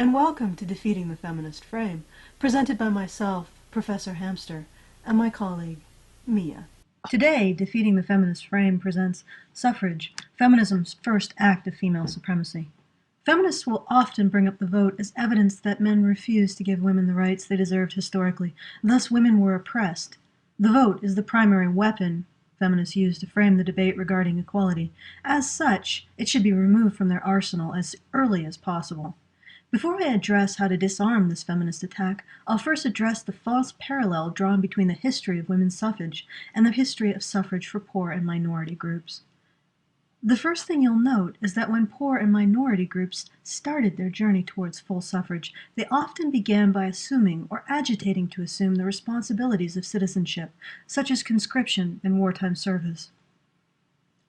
and welcome to Defeating the Feminist Frame, presented by myself, Professor Hamster, and my colleague, Mia. Today, Defeating the Feminist Frame presents Suffrage, Feminism's First Act of Female Supremacy. Feminists will often bring up the vote as evidence that men refused to give women the rights they deserved historically, thus women were oppressed. The vote is the primary weapon feminists use to frame the debate regarding equality. As such, it should be removed from their arsenal as early as possible. Before I address how to disarm this feminist attack, I'll first address the false parallel drawn between the history of women's suffrage and the history of suffrage for poor and minority groups. The first thing you'll note is that when poor and minority groups started their journey towards full suffrage, they often began by assuming or agitating to assume the responsibilities of citizenship, such as conscription and wartime service.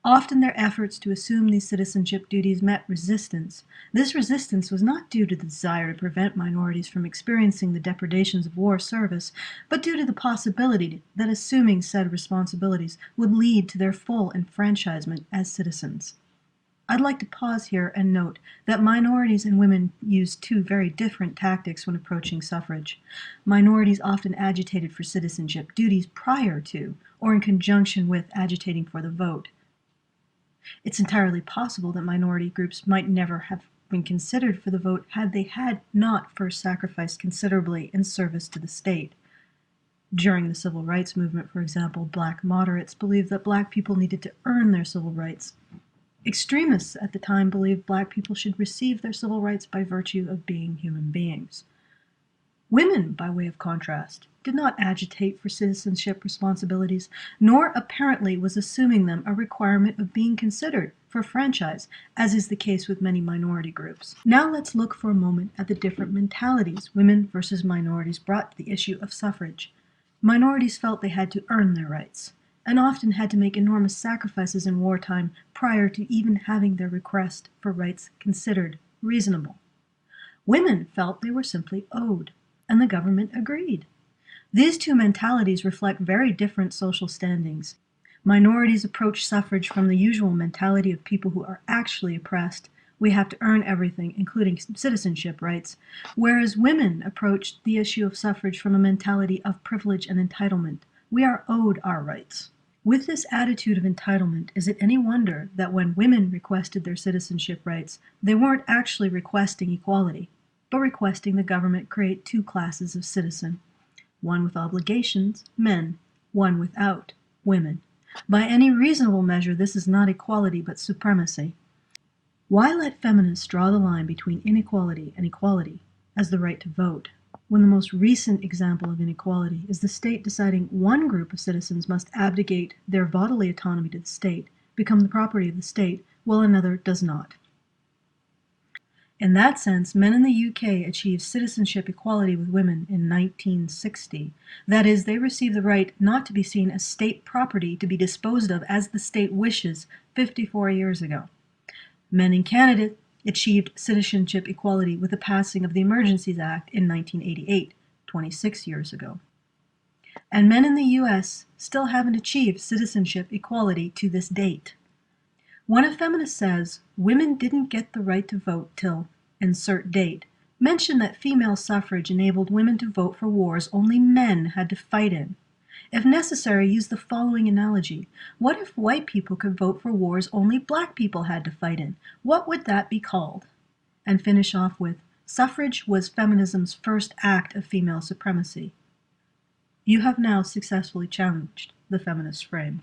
Often their efforts to assume these citizenship duties met resistance. This resistance was not due to the desire to prevent minorities from experiencing the depredations of war service, but due to the possibility that assuming said responsibilities would lead to their full enfranchisement as citizens. I'd like to pause here and note that minorities and women used two very different tactics when approaching suffrage. Minorities often agitated for citizenship duties prior to, or in conjunction with, agitating for the vote. It's entirely possible that minority groups might never have been considered for the vote had they not first sacrificed considerably in service to the state. During the civil rights movement, for example, black moderates believed that black people needed to earn their civil rights. Extremists at the time believed black people should receive their civil rights by virtue of being human beings. Women, by way of contrast, did not agitate for citizenship responsibilities, nor apparently was assuming them a requirement of being considered for franchise, as is the case with many minority groups. Now let's look for a moment at the different mentalities women versus minorities brought to the issue of suffrage. Minorities felt they had to earn their rights, and often had to make enormous sacrifices in wartime prior to even having their request for rights considered reasonable. Women felt they were simply owed, and the government agreed. These two mentalities reflect very different social standings. Minorities approach suffrage from the usual mentality of people who are actually oppressed. We have to earn everything, including citizenship rights, whereas women approached the issue of suffrage from a mentality of privilege and entitlement. We are owed our rights. With this attitude of entitlement, is it any wonder that when women requested their citizenship rights, they weren't actually requesting equality, but requesting the government create two classes of citizen? One with obligations, men, one without, women. By any reasonable measure, this is not equality but supremacy. Why let feminists draw the line between inequality and equality as the right to vote, when the most recent example of inequality is the state deciding one group of citizens must abdicate their bodily autonomy to the state, become the property of the state, while another does not? In that sense, men in the UK achieved citizenship equality with women in 1960. That is, they received the right not to be seen as state property to be disposed of as the state wishes 54 years ago. Men in Canada achieved citizenship equality with the passing of the Emergencies Act in 1988, 26 years ago. And men in the US still haven't achieved citizenship equality to this date. When a feminist says, women didn't get the right to vote till insert date, mention that female suffrage enabled women to vote for wars only men had to fight in. If necessary, use the following analogy. What if white people could vote for wars only black people had to fight in? What would that be called? And finish off with, suffrage was feminism's first act of female supremacy. You have now successfully challenged the feminist frame.